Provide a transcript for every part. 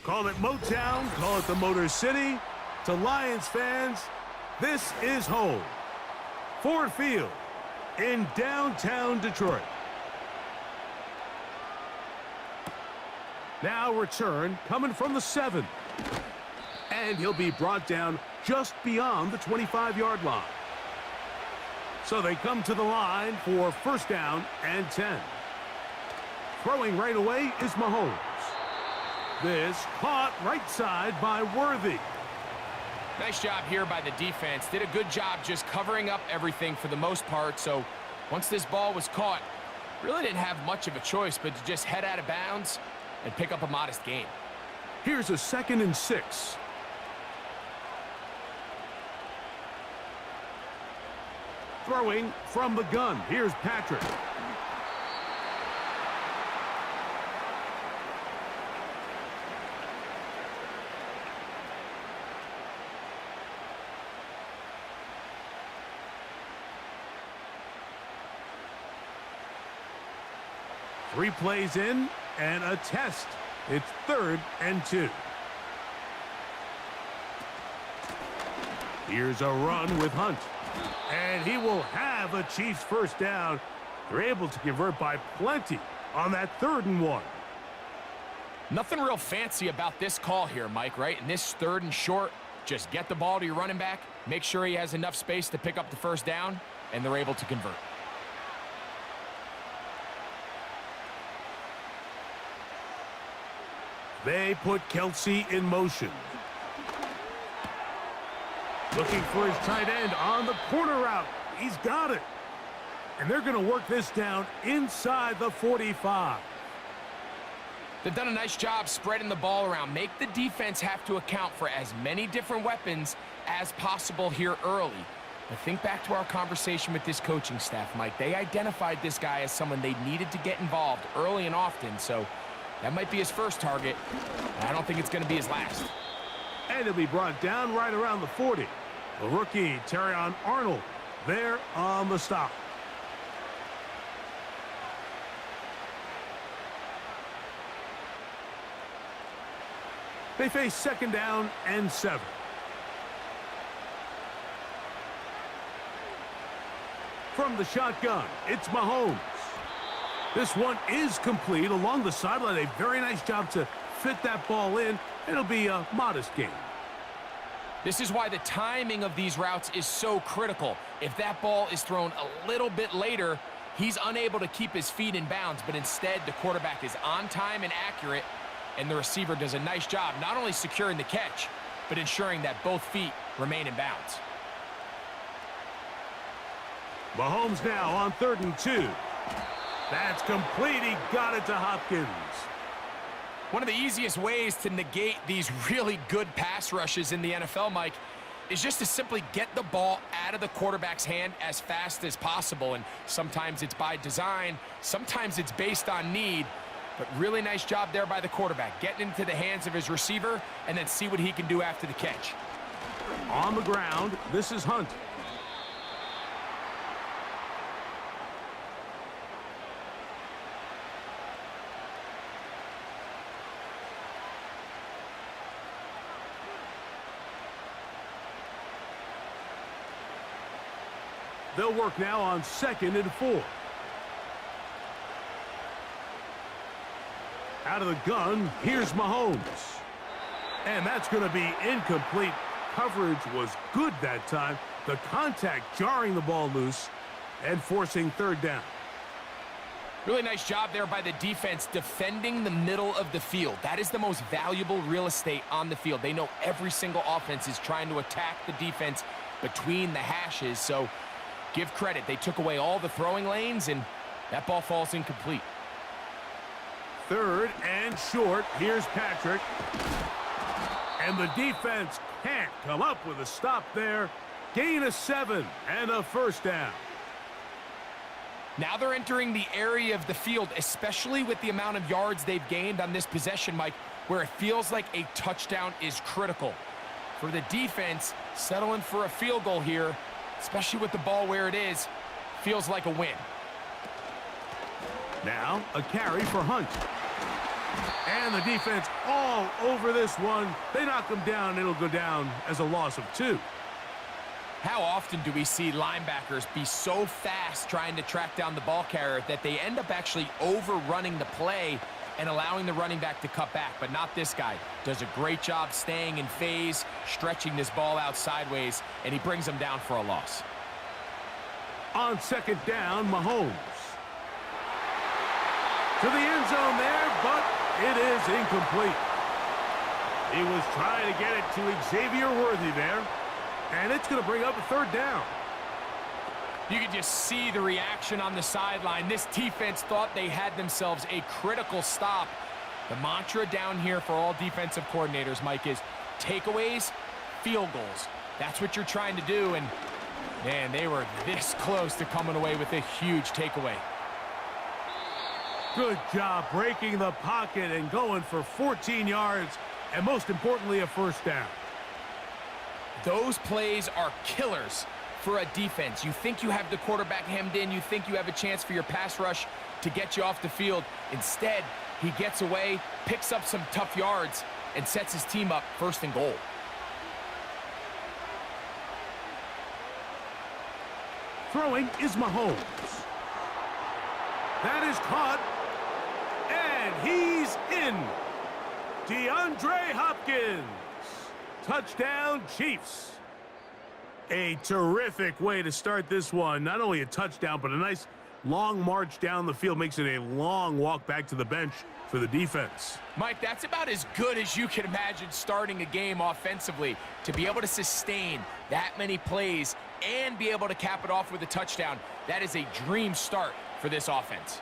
Call it Motown, call it the Motor City. To Lions fans, this is home. Ford Field in downtown Detroit. Now return coming from the 7. And he'll be brought down just beyond the 25-yard line. So they come to the line for first down and 10. Throwing right away is Mahomes. This caught right side by Worthy. Nice job here by the defense. Did a good job just covering up everything for the most part. So once this ball was caught, really didn't have much of a choice but to just head out of bounds and pick up a modest gain. Here's a 2nd and 6. Throwing from the gun. Here's Patrick. Three plays in and a test. It's 3rd and 2. Here's a run with Hunt. And he will have a Chiefs first down. They're able to convert by plenty on that 3rd and 1. Nothing real fancy about this call here, Mike, right? In this 3rd and short, just get the ball to your running back, make sure he has enough space to pick up the first down, and they're able to convert. They put Kelsey in motion. Looking for his tight end on the corner route. He's got it. And they're going to work this down inside the 45. They've done a nice job spreading the ball around. Make the defense have to account for as many different weapons as possible here early. But think back to our conversation with this coaching staff, Mike. They identified this guy as someone they needed to get involved early and often. So that might be his first target. I don't think it's going to be his last. And he'll be brought down right around the 40. The rookie, Terrion Arnold, there on the stop. They face 2nd down and 7. From the shotgun, it's Mahomes. This one is complete along the sideline. A very nice job to fit that ball in. It'll be a modest gain. This is why the timing of these routes is so critical. If that ball is thrown a little bit later, he's unable to keep his feet in bounds, but instead the quarterback is on time and accurate, and the receiver does a nice job not only securing the catch, but ensuring that both feet remain in bounds. Mahomes now on 3rd and 2. That's complete. He got it to Hopkins. One of the easiest ways to negate these really good pass rushes in the NFL, Mike, is just to simply get the ball out of the quarterback's hand as fast as possible. And sometimes it's by design, sometimes it's based on need. But really nice job there by the quarterback, getting into the hands of his receiver and then see what he can do after the catch. On the ground, this is Hunt. They'll work now on 2nd and 4. Out of the gun, here's Mahomes. And that's going to be incomplete. Coverage was good that time. The contact jarring the ball loose and forcing 3rd down. Really nice job there by the defense defending the middle of the field. That is the most valuable real estate on the field. They know every single offense is trying to attack the defense between the hashes. So give credit. They took away all the throwing lanes, and that ball falls incomplete. 3rd and short. Here's Patrick. And the defense can't come up with a stop there. Gain of 7 and a first down. Now they're entering the area of the field, especially with the amount of yards they've gained on this possession, Mike, where it feels like a touchdown is critical. For the defense, settling for a field goal here, especially with the ball where it is, feels like a win. Now a carry for Hunt. And the defense all over this one. They knock him down. It'll go down as a loss of 2. How often do we see linebackers be so fast trying to track down the ball carrier that they end up actually overrunning the play and allowing the running back to cut back? But not this guy. Does a great job staying in phase, stretching this ball out sideways, and he brings him down for a loss. On second down, Mahomes. To the end zone there, but it is incomplete. He was trying to get it to Xavier Worthy there, and it's going to bring up a third down. You can just see the reaction on the sideline. This defense thought they had themselves a critical stop. The mantra down here for all defensive coordinators, Mike, is takeaways, field goals. That's what you're trying to do, and man, they were this close to coming away with a huge takeaway. Good job breaking the pocket and going for 14 yards, and most importantly, a first down. Those plays are killers for a defense. You think you have the quarterback hemmed in. You think you have a chance for your pass rush to get you off the field. Instead, he gets away, picks up some tough yards, and sets his team up first and goal. Throwing is Mahomes. That is caught, and he's in. DeAndre Hopkins. Touchdown, Chiefs. A terrific way to start this one. Not only a touchdown, but a nice long march down the field. Makes it a long walk back to the bench for the defense. Mike, that's about as good as you can imagine starting a game offensively. To be able to sustain that many plays and be able to cap it off with a touchdown, that is a dream start for this offense.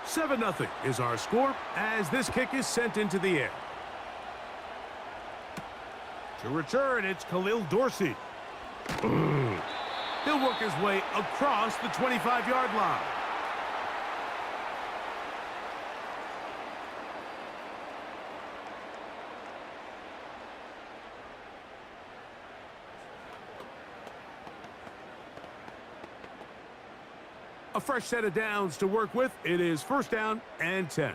Seven 0 is our score as this kick is sent into the air. To return, it's Khalil Dorsey. He'll work his way across the 25-yard line. A fresh set of downs to work with. It is first down and 10.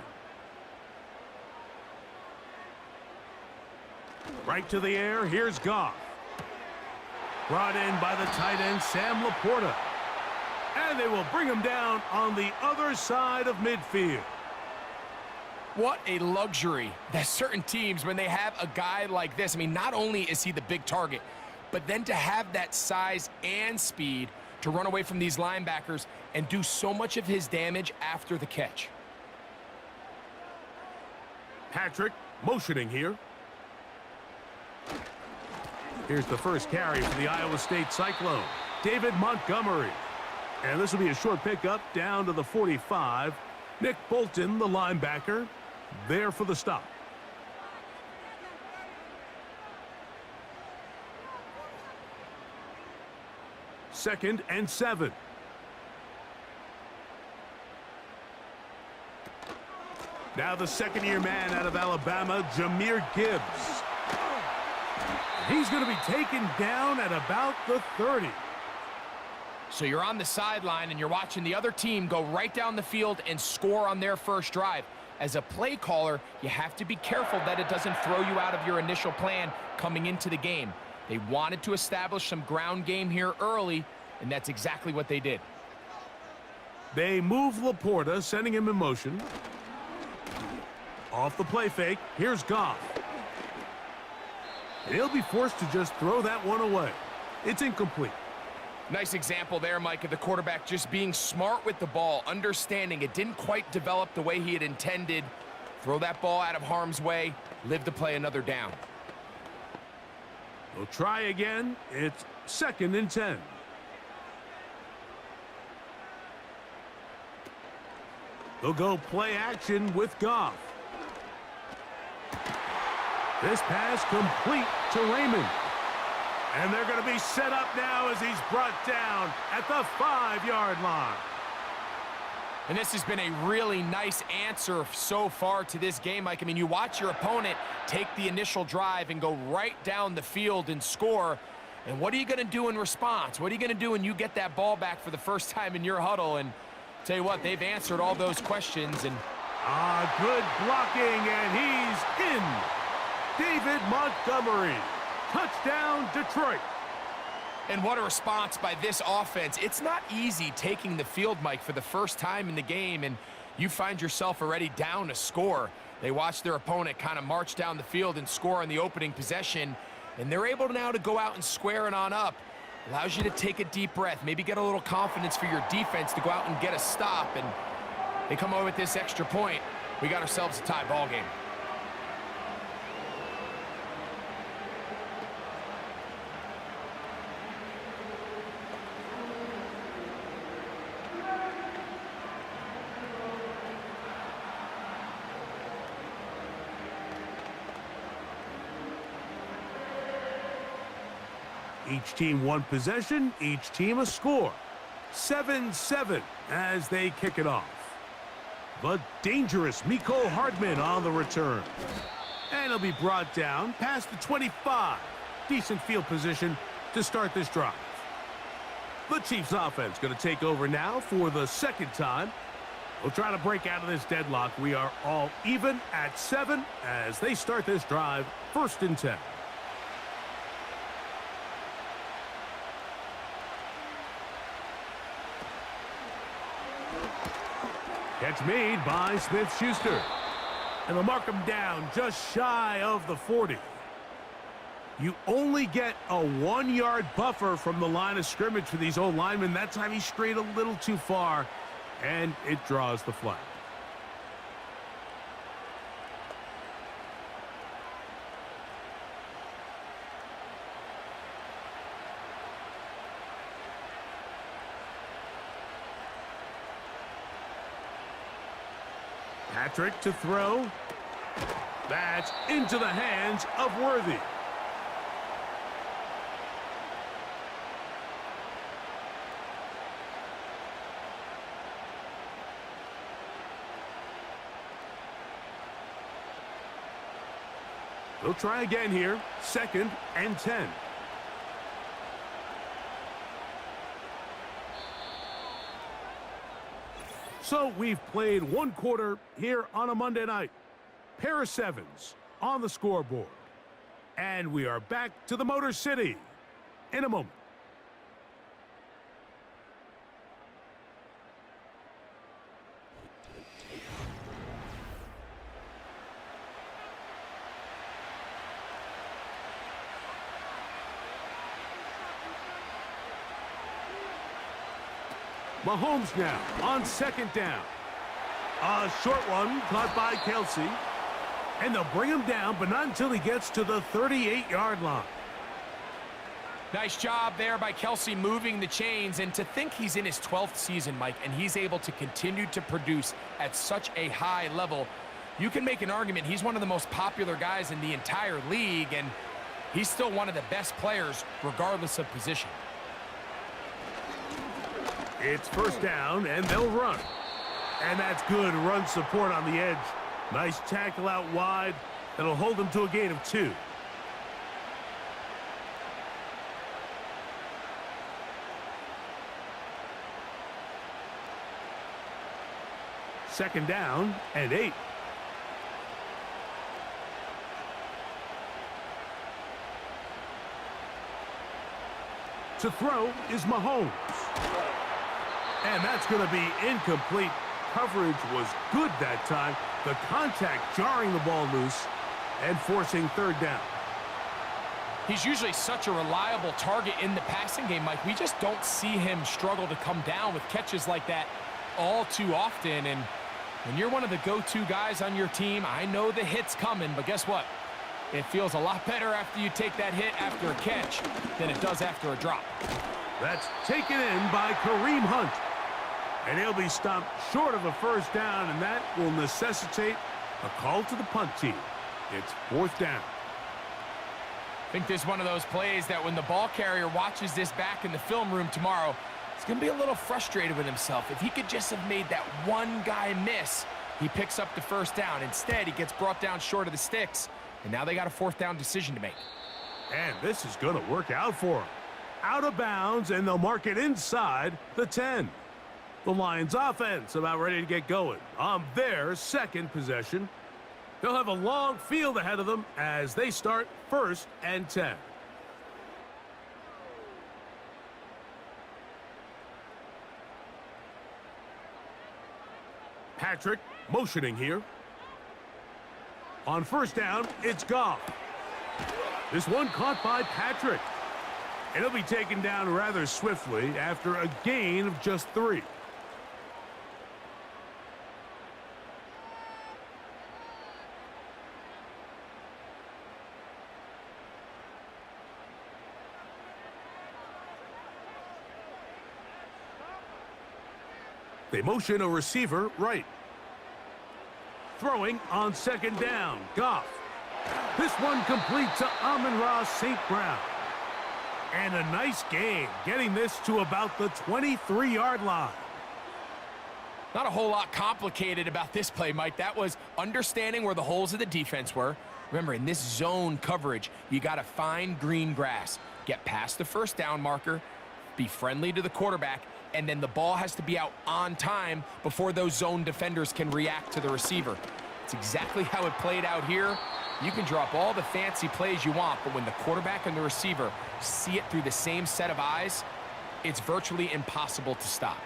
Right to the air. Here's Goff. Brought in by the tight end, Sam Laporta. And they will bring him down on the other side of midfield. What a luxury that certain teams, when they have a guy like this, I mean, not only is he the big target, but then to have that size and speed to run away from these linebackers and do so much of his damage after the catch. Patrick motioning here. Here's the first carry for the Iowa State Cyclone, David Montgomery. And this will be a short pickup down to the 45. Nick Bolton, the linebacker, there for the stop. Second and 7. Now the second-year man out of Alabama, Jahmyr Gibbs. He's going to be taken down at about the 30. So you're on the sideline and you're watching the other team go right down the field and score on their first drive. As a play caller, you have to be careful that it doesn't throw you out of your initial plan coming into the game. They wanted to establish some ground game here early, and that's exactly what they did. They move Laporta, sending him in motion. Off the play fake, here's Goff. And he'll be forced to just throw that one away. It's incomplete. Nice example there, Mike, of the quarterback just being smart with the ball, understanding it didn't quite develop the way he had intended. Throw that ball out of harm's way, live to play another down. They'll try again. It's second and 10. They'll go play action with Goff. This pass complete to Raymond. And they're going to be set up now as he's brought down at the 5-yard line. And this has been a really nice answer so far to this game, Mike. I mean, you watch your opponent take the initial drive and go right down the field and score. And what are you going to do in response? What are you going to do when you get that ball back for the first time in your huddle? And tell you what, they've answered all those questions. And good blocking, and he's in. David Montgomery. Touchdown, Detroit. And what a response by this offense. It's not easy taking the field, Mike, for the first time in the game, and you find yourself already down a score. They watch their opponent kind of march down the field and score on the opening possession, and they're able now to go out and square it on up. Allows you to take a deep breath, maybe get a little confidence for your defense to go out and get a stop, and they come away with this extra point. We got ourselves a tie ball game. Each team one possession, each team a score. 7-7 as they kick it off. The dangerous Mecole Hardman on the return. And he'll be brought down past the 25. Decent field position to start this drive. The Chiefs offense going to take over now for the second time. We'll try to break out of this deadlock. We are all even at 7 as they start this drive, 1st and 10. Catch made by Smith-Schuster. And they'll mark him down just shy of the 40. You only get a 1-yard buffer from the line of scrimmage for these old linemen. That time he strayed a little too far, and it draws the flag. Patrick to throw. That's into the hands of Worthy. They'll try again here. 2nd and 10. So we've played one quarter here on a Monday night. Pair of 7s on the scoreboard. And we are back to the Motor City in a moment. Mahomes now on 2nd down. A short one caught by Kelsey. And they'll bring him down, but not until he gets to the 38-yard line. Nice job there by Kelsey moving the chains. And to think he's in his 12th season, Mike, and he's able to continue to produce at such a high level, you can make an argument he's one of the most popular guys in the entire league, and he's still one of the best players regardless of position. It's 1st down, and they'll run. And that's good run support on the edge. Nice tackle out wide. That'll hold them to a gain of 2. Second down and 8. To throw is Mahomes. And that's going to be incomplete. Coverage was good that time. The contact jarring the ball loose and forcing 3rd down. He's usually such a reliable target in the passing game, Mike. We just don't see him struggle to come down with catches like that all too often. And when you're one of the go-to guys on your team, I know the hit's coming, but guess what? It feels a lot better after you take that hit after a catch than it does after a drop. That's taken in by Kareem Hunt. And he'll be stopped short of a 1st down, and that will necessitate a call to the punt team. It's 4th down. think this is one of those plays that when the ball carrier watches this back in the film room tomorrow, he's going to be a little frustrated with himself. If he could just have made that one guy miss, he picks up the first down. Instead, he gets brought down short of the sticks, and now they got a fourth down decision to make. And this is going to work out for him. Out of bounds, and they'll mark it inside the 10. The Lions offense about ready to get going on their second possession. They'll have a long field ahead of them as they start 1st and 10. Patrick motioning here. On 1st down, it's Goff. This one caught by Patrick. And he'll be taken down rather swiftly after a gain of just 3. They motion a receiver right. Throwing on 2nd down, Goff. This one complete to Amon-Ra St. Brown. And a nice gain, getting this to about the 23-yard line. Not a whole lot complicated about this play, Mike. That was understanding where the holes of the defense were. Remember, in this zone coverage, you got to find green grass. Get past the 1st down marker, be friendly to the quarterback, and then the ball has to be out on time before those zone defenders can react to the receiver. It's exactly how it played out here. You can drop all the fancy plays you want, but when the quarterback and the receiver see it through the same set of eyes, it's virtually impossible to stop.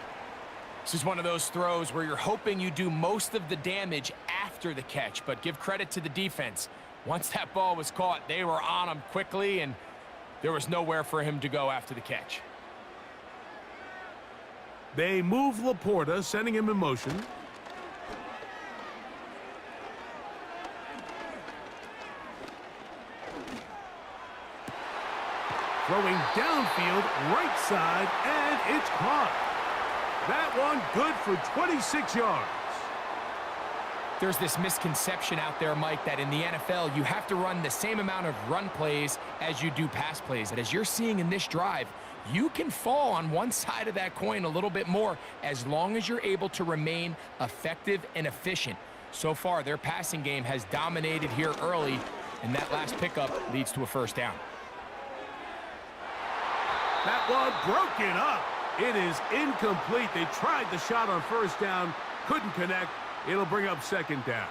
This is one of those throws where you're hoping you do most of the damage after the catch, but give credit to the defense. Once that ball was caught, they were on him quickly, and there was nowhere for him to go after the catch. They move Laporta, sending him in motion. Throwing downfield, right side, and it's caught. That one good for 26 yards. There's this misconception out there, Mike, that in the NFL, you have to run the same amount of run plays as you do pass plays. And as you're seeing in this drive, you can fall on one side of that coin a little bit more as long as you're able to remain effective and efficient. So far, their passing game has dominated here early, and that last pickup leads to a 1st down. That one broken up. It is incomplete. They tried the shot on 1st down, couldn't connect. It'll bring up 2nd down.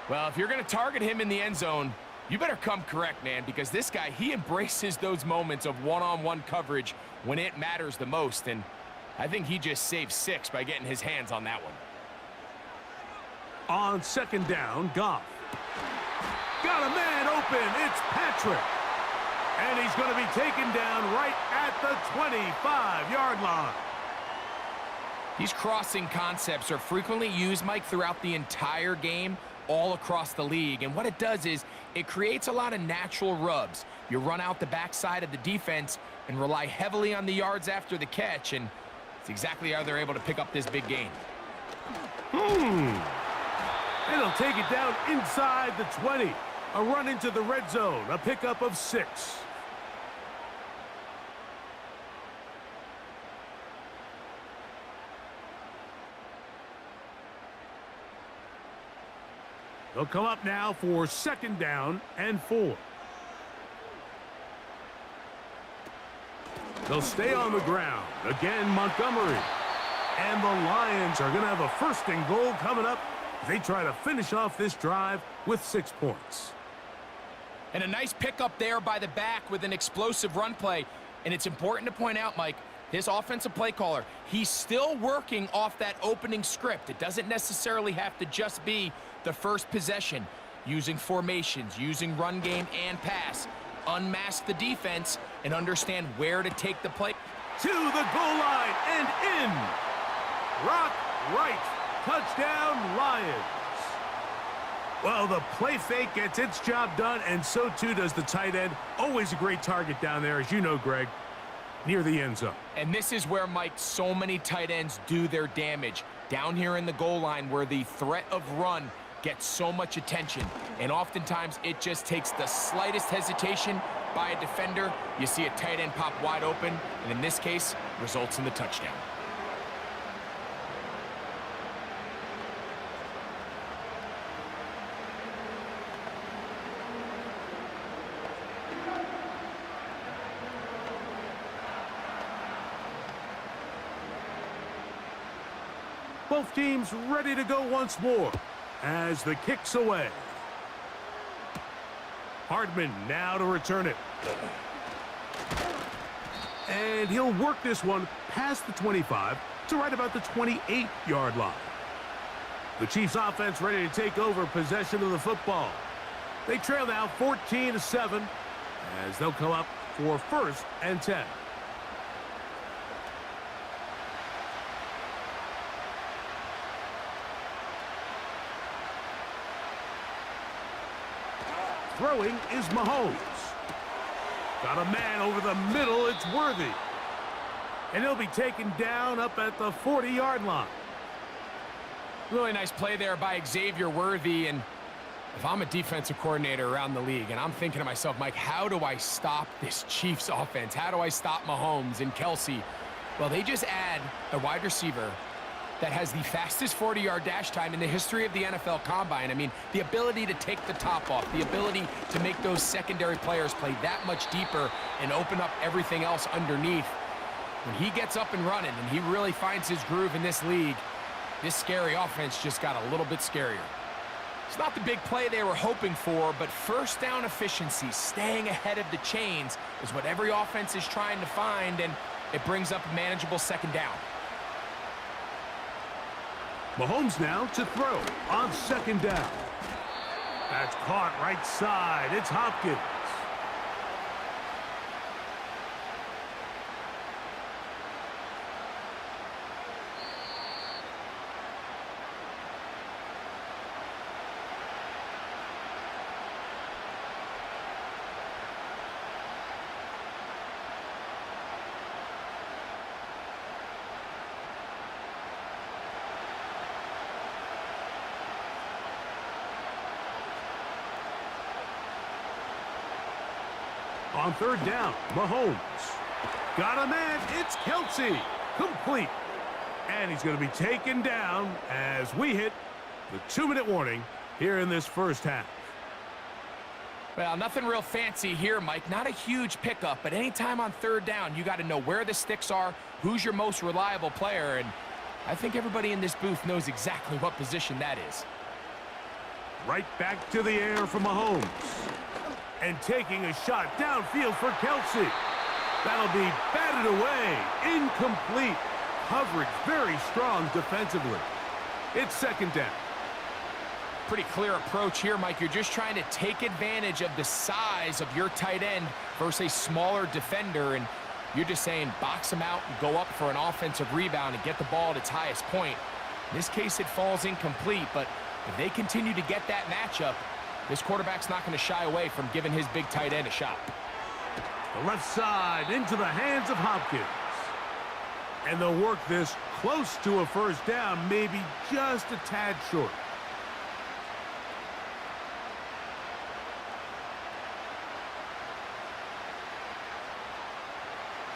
Well, if you're going to target him in the end zone, you better come correct, man, because this guy, he embraces those moments of one-on-one coverage when it matters the most, and I think he just saved 6 by getting his hands on that one. On 2nd down, Goff. Got a man open. It's Patrick. And he's going to be taken down right at the 25-yard line. These crossing concepts are frequently used, Mike, throughout the entire game, all across the league. And what it does is it creates a lot of natural rubs. You run out the backside of the defense and rely heavily on the yards after the catch, and it's exactly how they're able to pick up this big gain. And he'll take it down inside the 20. A run into the red zone, a pickup of 6. They'll come up now for 2nd down and 4. They'll stay on the ground. Again, Montgomery. And the Lions are going to have a 1st and goal coming up. They try to finish off this drive with 6 points. And a nice pickup there by the back with an explosive run play. And it's important to point out, Mike, this offensive play caller, he's still working off that opening script. It doesn't necessarily have to just be the first possession. Using formations, using run game and pass. Unmask the defense and understand where to take the play. To the goal line and in. Rock right. Touchdown, Lions. Well, the play fake gets its job done, and so too does the tight end. Always a great target down there, as you know, Greg, near the end zone. And this is where, Mike, so many tight ends do their damage. Down here in the goal line where the threat of run get so much attention, and oftentimes it just takes the slightest hesitation by a defender. You see a tight end pop wide open, and in this case, results in the touchdown. Both teams ready to go once more as the kick's away. Hardman now to return it. And he'll work this one past the 25 to right about the 28-yard line. The Chiefs offense ready to take over possession of the football. They trail now 14-7 as they'll come up for 1st and 10. Throwing is Mahomes. Got a man over the middle. It's Worthy. And he'll be taken down up at the 40-yard line. Really nice play there by Xavier Worthy. And if I'm a defensive coordinator around the league, and I'm thinking to myself, Mike, how do I stop this Chiefs offense? How do I stop Mahomes and Kelsey? Well, they just add a wide receiver that has the fastest 40-yard dash time in the history of the NFL Combine. I mean, the ability to take the top off, the ability to make those secondary players play that much deeper and open up everything else underneath. When he gets up and running and he really finds his groove in this league, this scary offense just got a little bit scarier. It's not the big play they were hoping for, but first down efficiency, staying ahead of the chains, is what every offense is trying to find, and it brings up a manageable 2nd down. Mahomes now to throw on 2nd down. That's caught right side. It's Hopkins. On 3rd down, Mahomes. Got a man, it's Kelsey. Complete. And he's going to be taken down as we hit the 2-minute warning here in this first half. Well, nothing real fancy here, Mike. Not a huge pickup, but anytime on 3rd down, you got to know where the sticks are, who's your most reliable player, and I think everybody in this booth knows exactly what position that is. Right back to the air for Mahomes. And taking a shot downfield for Kelsey. That'll be batted away. Incomplete. Coverage very strong defensively. It's 2nd down. Pretty clear approach here, Mike. You're just trying to take advantage of the size of your tight end versus a smaller defender, and you're just saying box him out and go up for an offensive rebound and get the ball at its highest point. In this case, it falls incomplete, but if they continue to get that matchup, this quarterback's not going to shy away from giving his big tight end a shot. The left side into the hands of Hopkins. And they'll work this close to a 1st down, maybe just a tad short.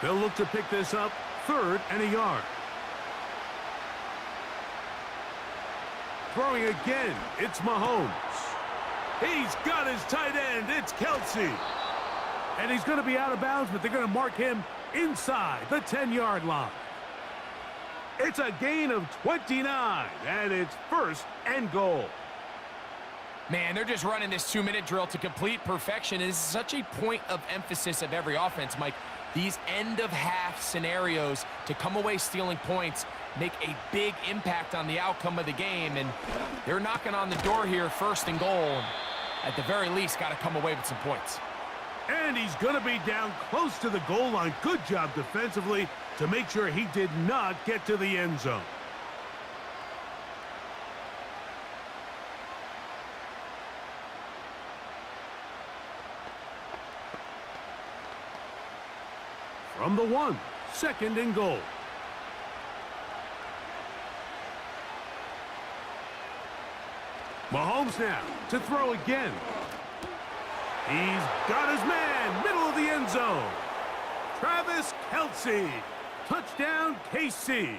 They'll look to pick this up 3rd and a yard. Throwing again, it's Mahomes. He's got his tight end. It's Kelsey. And he's going to be out of bounds, but they're going to mark him inside the 10-yard line. It's a gain of 29, and it's 1st and goal. Man, they're just running this 2-minute drill to complete perfection. It is such a point of emphasis of every offense, Mike. These end-of-half scenarios to come away stealing points make a big impact on the outcome of the game, and they're knocking on the door here, 1st and goal. At the very least, got to come away with some points. And he's going to be down close to the goal line. Good job defensively to make sure he did not get to the end zone. From the 1, 2nd and goal. Mahomes now to throw again. He's got his man, middle of the end zone. Travis Kelce. Touchdown, KC.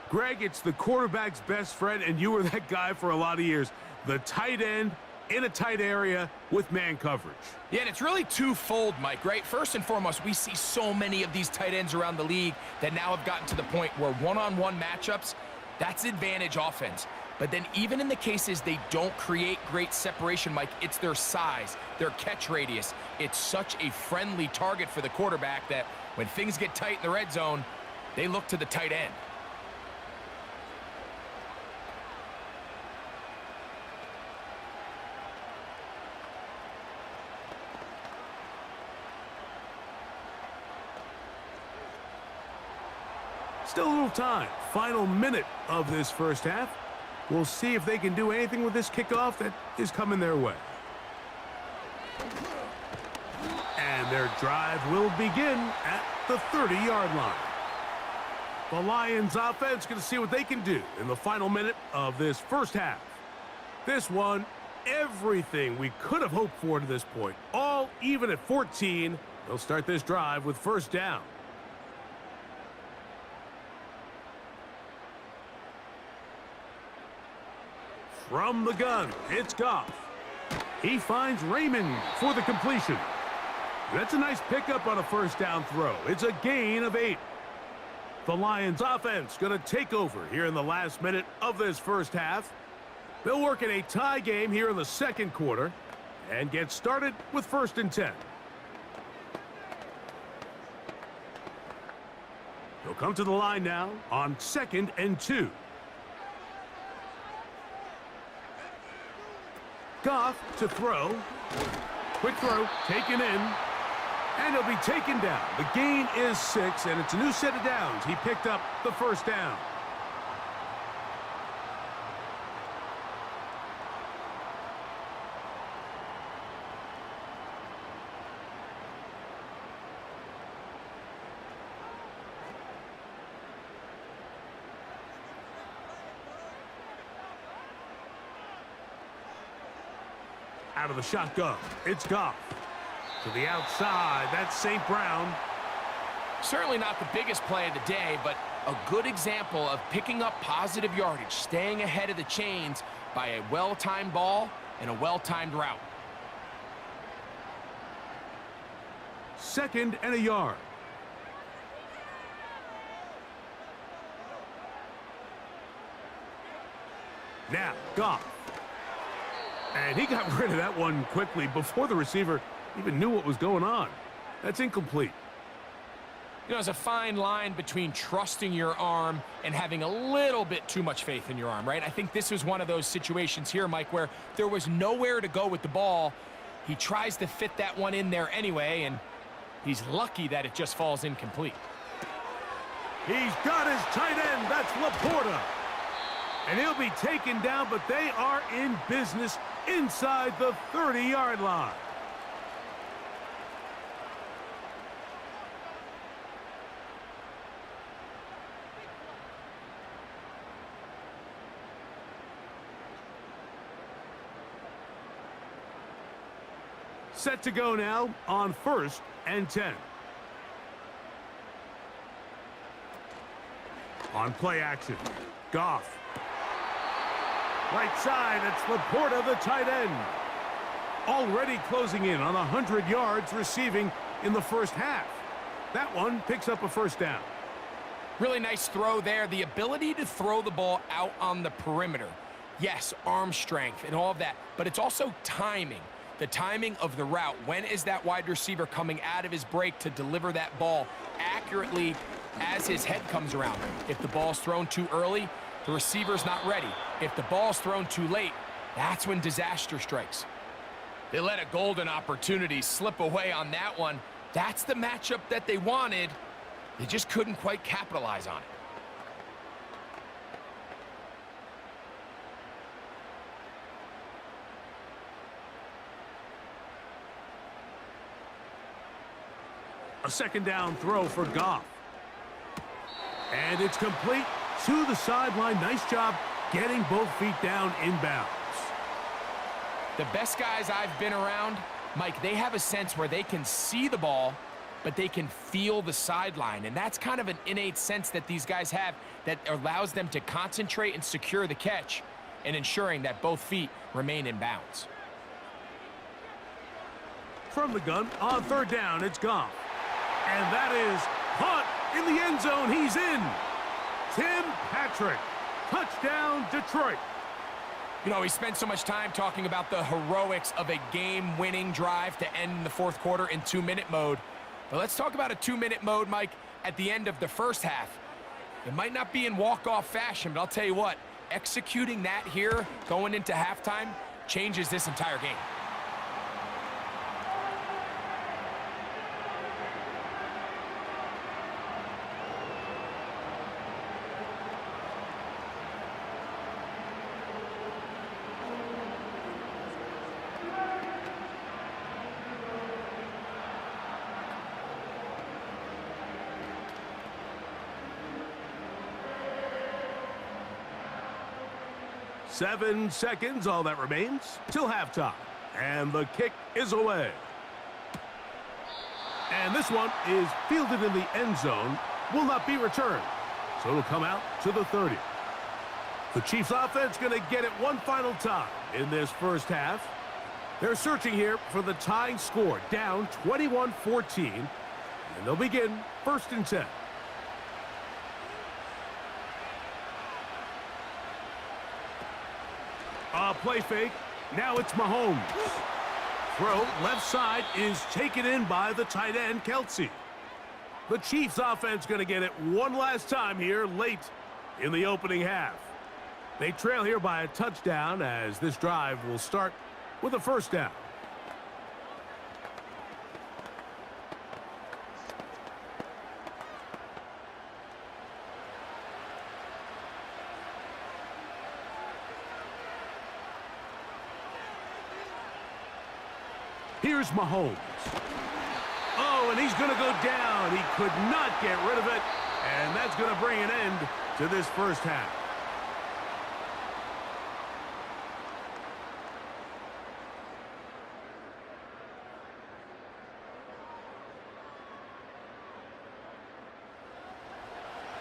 Greg, it's the quarterback's best friend, and you were that guy for a lot of years. The tight end in a tight area with man coverage. Yeah, and it's really twofold, Mike, right? First and foremost, we see so many of these tight ends around the league that now have gotten to the point where one-on-one matchups, that's advantage offense. But then even in the cases they don't create great separation, Mike, it's their size, their catch radius. It's such a friendly target for the quarterback that when things get tight in the red zone, they look to the tight end. Still a little time. Final minute of this first half. We'll see if they can do anything with this kickoff that is coming their way. And their drive will begin at the 30-yard line. The Lions offense going to see what they can do in the final minute of this first half. This one, everything we could have hoped for to this point. All even at 14. They'll start this drive with first down. From the gun, it's Goff. He finds Raymond for the completion. That's a nice pickup on a first down throw. It's a gain of 8. The Lions offense going to take over here in the last minute of this first half. They'll work in a tie game here in the second quarter and get started with 1st and 10. They'll come to the line now on 2nd and 2. Goff to throw. Quick throw, taken in. And he'll be taken down. The gain is 6, and it's a new set of downs. He picked up the first down. Out of the shotgun, it's Goff. To the outside, that's St. Brown. Certainly not the biggest play of the day, but a good example of picking up positive yardage, staying ahead of the chains by a well-timed ball and a well-timed route. 2nd and a yard. Now, Goff. And he got rid of that one quickly before the receiver even knew what was going on. That's incomplete. You know, there's a fine line between trusting your arm and having a little bit too much faith in your arm, right? I think this was one of those situations here, Mike, where there was nowhere to go with the ball. He tries to fit that one in there anyway, and he's lucky that it just falls incomplete. He's got his tight end. That's Laporta. And he'll be taken down, but they are in business inside the 30-yard line. Set to go now on 1st and 10. On play action, Goff. Right side, it's Laporta, the tight end. Already closing in on 100 yards receiving in the first half. That one picks up a first down. Really nice throw there. The ability to throw the ball out on the perimeter. Yes, arm strength and all of that, but it's also timing. The timing of the route. When is that wide receiver coming out of his break to deliver that ball accurately as his head comes around? If the ball's thrown too early, the receiver's not ready. If the ball's thrown too late, that's when disaster strikes. They let a golden opportunity slip away on that one. That's the matchup that they wanted. They just couldn't quite capitalize on it. A second down throw for Goff. And it's complete to the sideline. Nice job getting both feet down inbounds. The best guys I've been around, Mike, they have a sense where they can see the ball, but they can feel the sideline. And that's kind of an innate sense that these guys have that allows them to concentrate and secure the catch and ensuring that both feet remain in bounds. From the gun, on third down, it's Goff. And that is caught in the end zone. He's in. Tim Patrick. Touchdown, Detroit. You know, we spent so much time talking about the heroics of a game-winning drive to end the fourth quarter in 2-minute mode. But let's talk about a 2-minute mode, Mike, at the end of the first half. It might not be in walk-off fashion, but I'll tell you what, executing that here going into halftime changes this entire game. Seven seconds, all that remains, till halftime. And the kick is away. And this one is fielded in the end zone, will not be returned. So it'll come out to the 30. The Chiefs offense going to get it one final time in this first half. They're searching here for the tying score, down 21-14. And they'll begin 1st and 10. Play fake. Now it's Mahomes. Throw left side is taken in by the tight end, Kelsey. The Chiefs offense going to get it one last time here late in the opening half. They trail here by a touchdown as this drive will start with a first down. Here's Mahomes. Oh, and he's going to go down. He could not get rid of it, and that's going to bring an end to this first half.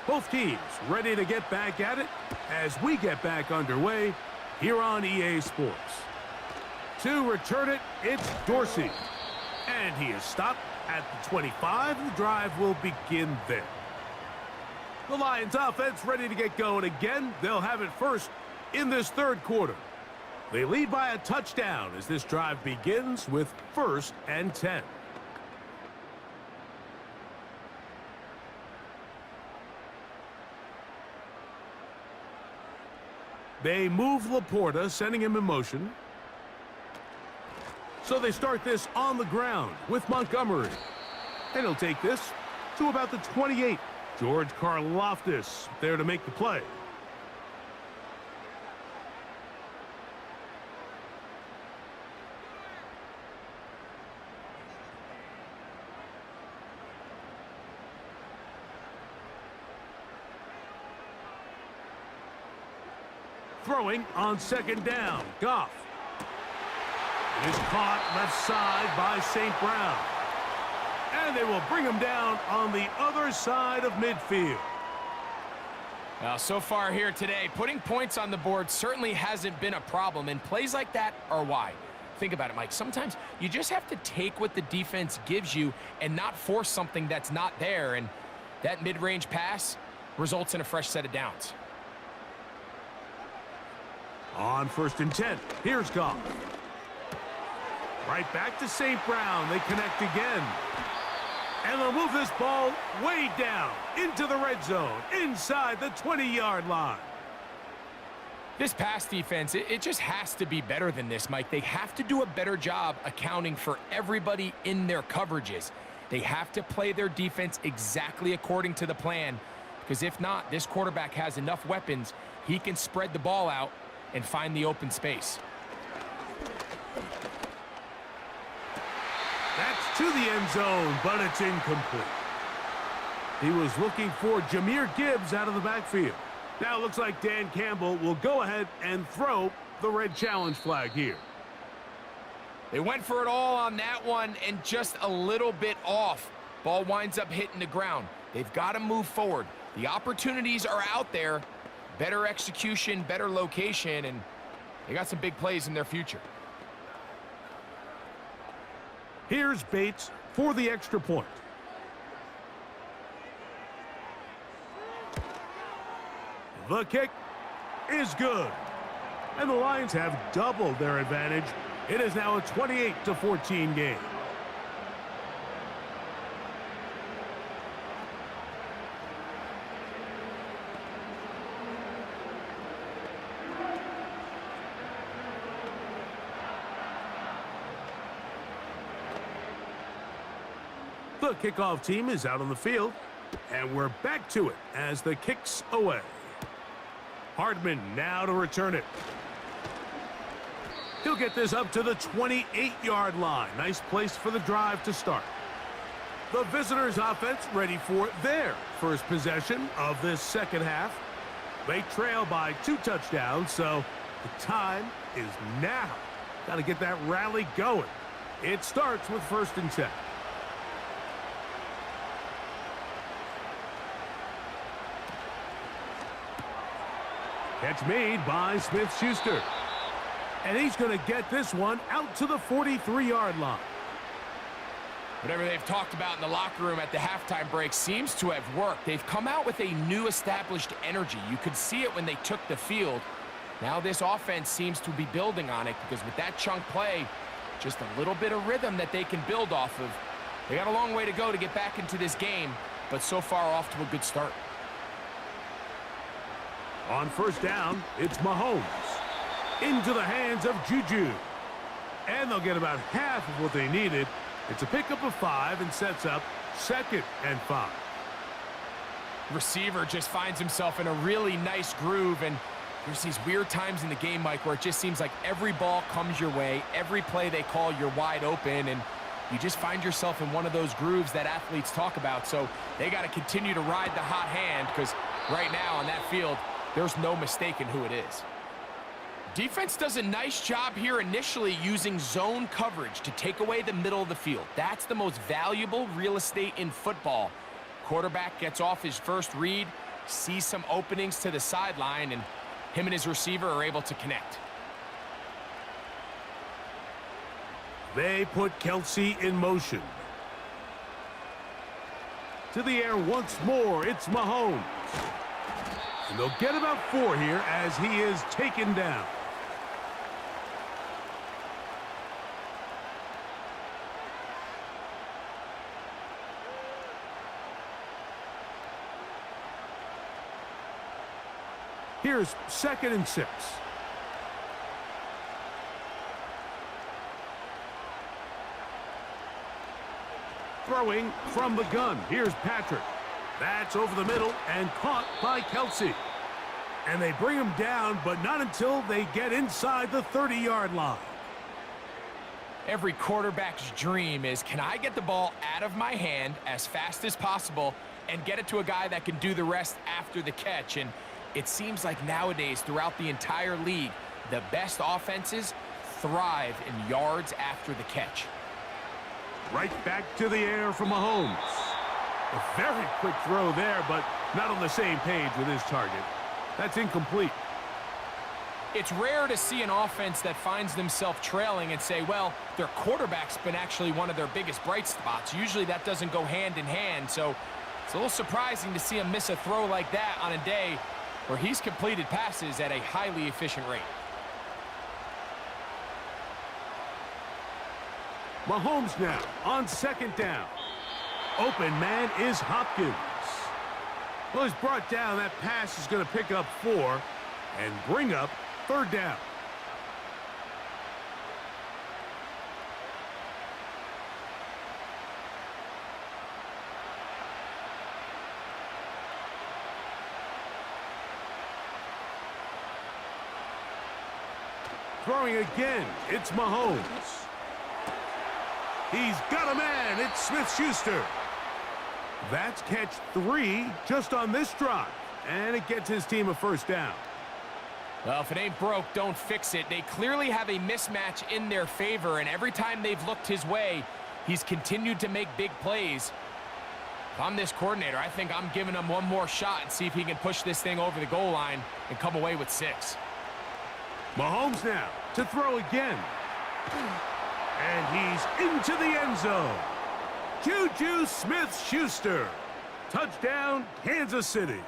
Both teams ready to get back at it as we get back underway here on EA Sports. To return it, it's Dorsey. And he is stopped at the 25. The drive will begin there. The Lions offense ready to get going again. They'll have it first in this third quarter. They lead by a touchdown as this drive begins with 1st and 10. They move Laporta, sending him in motion. So they start this on the ground with Montgomery. And he'll take this to about the 28. George Karlaftis there to make the play. Throwing on 2nd down, Goff. Is caught left side by St. Brown. And they will bring him down on the other side of midfield. Well, so far here today, putting points on the board certainly hasn't been a problem, and plays like that are why. Think about it, Mike. Sometimes you just have to take what the defense gives you and not force something that's not there, and that mid-range pass results in a fresh set of downs. On 1st and 10, here's Goff. Right back to St. Brown. They connect again. And they'll move this ball way down into the red zone, inside the 20-yard line. This pass defense, it just has to be better than this, Mike. They have to do a better job accounting for everybody in their coverages. They have to play their defense exactly according to the plan, because if not, this quarterback has enough weapons. He can spread the ball out and find the open space. That's to the end zone, but it's incomplete. He was looking for Jahmyr Gibbs out of the backfield. Now it looks like Dan Campbell will go ahead and throw the red challenge flag here. They went for it all on that one and just a little bit off. Ball winds up hitting the ground. They've got to move forward. The opportunities are out there. Better execution, better location, and they got some big plays in their future. Here's Bates for the extra point. The kick is good. And the Lions have doubled their advantage. It is now a 28-14 game. The kickoff team is out on the field, and we're back to it as the kick's away. Hardman now to return it. He'll get this up to the 28-yard line. Nice place for the drive to start. The visitors' offense ready for their first possession of this second half. They trail by 2 touchdowns, so the time is now. Got to get that rally going. It starts with 1st and 10. Catch made by Smith-Schuster. And he's going to get this one out to the 43-yard line. Whatever they've talked about in the locker room at the halftime break seems to have worked. They've come out with a new established energy. You could see it when they took the field. Now this offense seems to be building on it because with that chunk play, just a little bit of rhythm that they can build off of. They got a long way to go to get back into this game, but so far off to a good start. On 1st down, it's Mahomes. Into the hands of Juju. And they'll get about half of what they needed. It's a pickup of 5 and sets up 2nd and 5. Receiver just finds himself in a really nice groove, and there's these weird times in the game, Mike, where it just seems like every ball comes your way, every play they call, you're wide open, and you just find yourself in one of those grooves that athletes talk about. So they got to continue to ride the hot hand because right now on that field, there's no mistaking who it is. Defense does a nice job here initially using zone coverage to take away the middle of the field. That's the most valuable real estate in football. Quarterback gets off his first read, sees some openings to the sideline, and him and his receiver are able to connect. They put Kelsey in motion. To the air once more, it's Mahomes. And they'll get about 4 here as he is taken down. Here's 2nd and 6. Throwing from the gun. Here's Patrick. That's over the middle and caught by Kelsey. And they bring him down, but not until they get inside the 30-yard line. Every quarterback's dream is, can I get the ball out of my hand as fast as possible and get it to a guy that can do the rest after the catch? And it seems like nowadays, throughout the entire league, the best offenses thrive in yards after the catch. Right back to the air from Mahomes. A very quick throw there, but not on the same page with his target. That's incomplete. It's rare to see an offense that finds themselves trailing and say, well, their quarterback's been actually one of their biggest bright spots. Usually that doesn't go hand in hand, so it's a little surprising to see him miss a throw like that on a day where he's completed passes at a highly efficient rate. Mahomes now on 2nd down. Open man is Hopkins. Well, he's brought down. That pass is going to pick up 4 and bring up 3rd down. Throwing again, it's Mahomes. He's got a man. It's Smith-Schuster. That's catch 3 just on this drive. and it gets his team a first down. Well, if it ain't broke, don't fix it. They clearly have a mismatch in their favor, and every time they've looked his way, he's continued to make big plays. If I'm this coordinator, I think I'm giving him one more shot and see if he can push this thing over the goal line and come away with 6. Mahomes now to throw again. And he's into the end zone. Juju Smith-Schuster. Touchdown, Kansas City.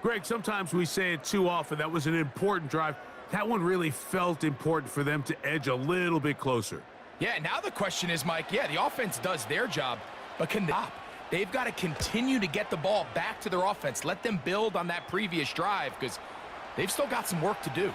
Greg, sometimes we say it too often. That was an important drive. That one really felt important for them to edge a little bit closer. Yeah, now the question is, Mike, yeah, the offense does their job, but can they stop? They've got to continue to get the ball back to their offense. Let them build on that previous drive because they've still got some work to do.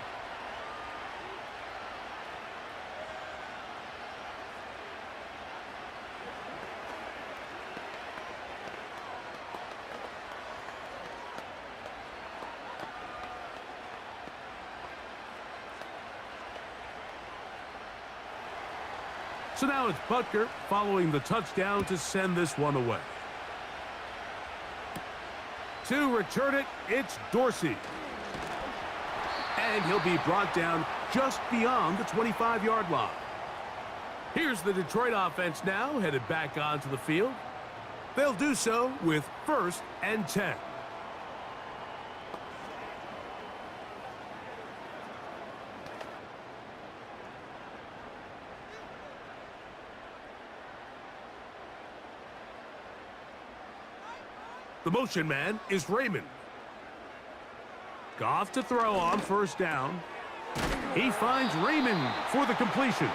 So now it's Butker following the touchdown to send this one away. To return it, it's Dorsey. And he'll be brought down just beyond the 25-yard line. Here's the Detroit offense now headed back onto the field. They'll do so with 1st and 10. The motion man is Raymond. Goff to throw on 1st down. He finds Raymond for the completion.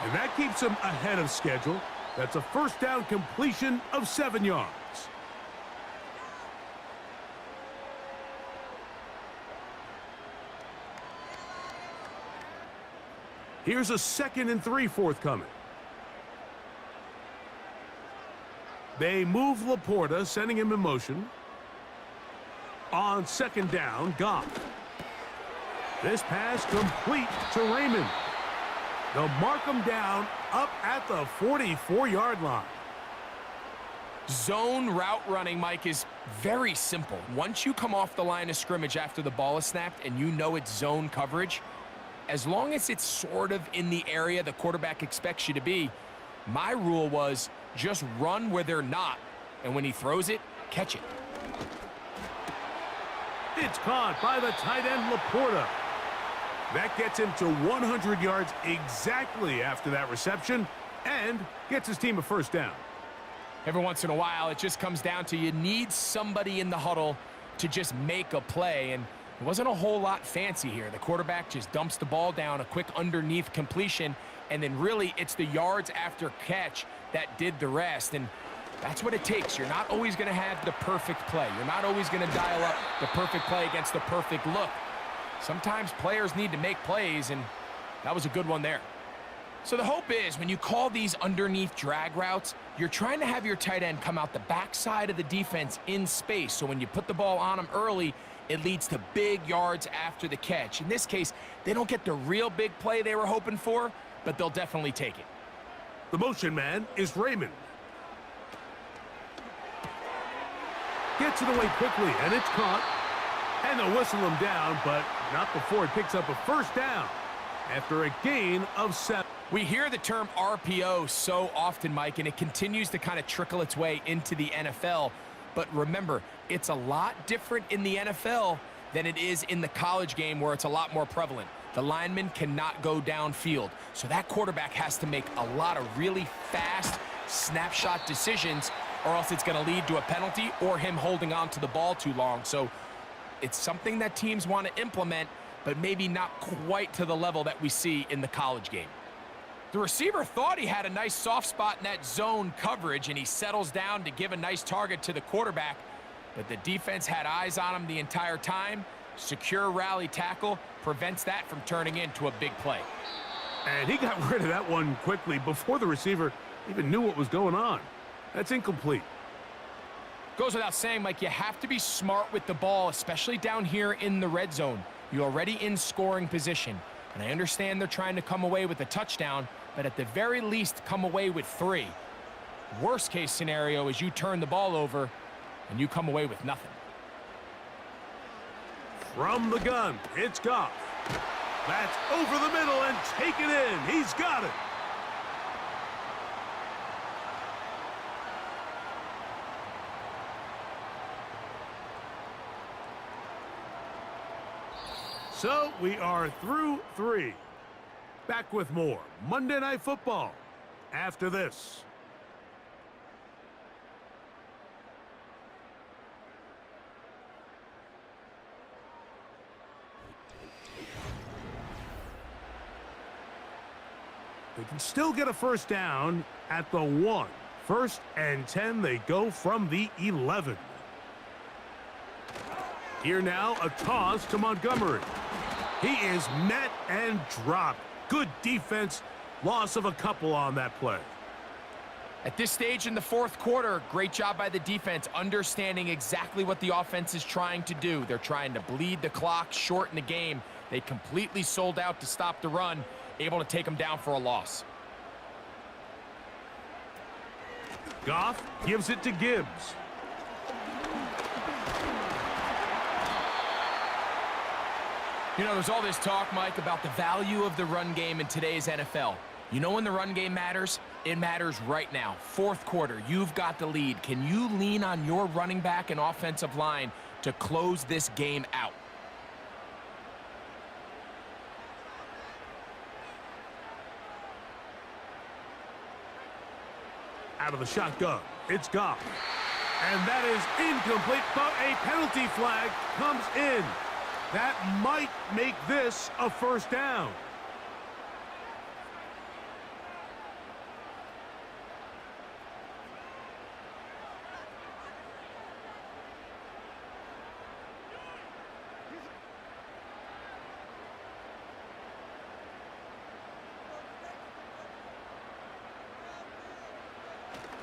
And that keeps him ahead of schedule. That's a 1st down completion of 7 yards. Here's a 2nd and 3 forthcoming. They move Laporta, sending him in motion. On 2nd down, Goff. This pass complete to Raymond. They'll mark him down up at the 44-yard line. Zone route running, Mike, is very simple. Once you come off the line of scrimmage after the ball is snapped and you know it's zone coverage, as long as it's sort of in the area the quarterback expects you to be, my rule was just run where they're not, and when he throws it, catch it. It's caught by the tight end, Laporta. That gets him to 100 yards exactly after that reception and gets his team a 1st down. Every once in a while, it just comes down to you need somebody in the huddle to just make a play, and it wasn't a whole lot fancy here. The quarterback just dumps the ball down, a quick underneath completion, and then really it's the yards after catch that did the rest, and that's what it takes. You're not always going to have the perfect play. You're not always going to dial up the perfect play against the perfect look. Sometimes players need to make plays, and that was a good one there. So the hope is when you call these underneath drag routes, you're trying to have your tight end come out the backside of the defense in space, so when you put the ball on him early, it leads to big yards after the catch. In this case, they don't get the real big play they were hoping for, but they'll definitely take it. The motion man is Raymond. Gets it away quickly, and it's caught. And they'll whistle him down, but not before it picks up a 1st down after a gain of 7. We hear the term RPO so often, Mike, and it continues to kind of trickle its way into the NFL. But remember, it's a lot different in the NFL than it is in the college game where it's a lot more prevalent. The lineman cannot go downfield, so that quarterback has to make a lot of really fast snapshot decisions, or else it's going to lead to a penalty or him holding on to the ball too long. So it's something that teams want to implement, but maybe not quite to the level that we see in the college game. The receiver thought he had a nice soft spot in that zone coverage, and he settles down to give a nice target to the quarterback, but the defense had eyes on him the entire time. Secure rally tackle prevents that from turning into a big play. And he got rid of that one quickly before the receiver even knew what was going on. That's incomplete. Goes without saying, Mike, you have to be smart with the ball, especially down here in the red zone. You're already in scoring position. And I understand they're trying to come away with a touchdown, but at the very least, come away with 3. Worst case scenario is you turn the ball over and you come away with nothing. From the gun, it's Goff. That's over the middle and taken in. He's got it. So we are through 3. Back with more Monday Night Football after this. They can still get a first down at the 1. 1st and 10, they go from the 11. Here now, a toss to Montgomery. He is met and dropped. Good defense. Loss of a couple on that play. At this stage in the 4th quarter, great job by the defense, understanding exactly what the offense is trying to do. They're trying to bleed the clock, shorten the game. They completely sold out to stop the run, able to take them down for a loss. Goff gives it to Gibbs. You know, there's all this talk, Mike, about the value of the run game in today's NFL. You know when the run game matters? It matters right now. 4th quarter, you've got the lead. Can you lean on your running back and offensive line to close this game out? Out of the shotgun, it's Goff. And that is incomplete, but a penalty flag comes in. That might make this a first down.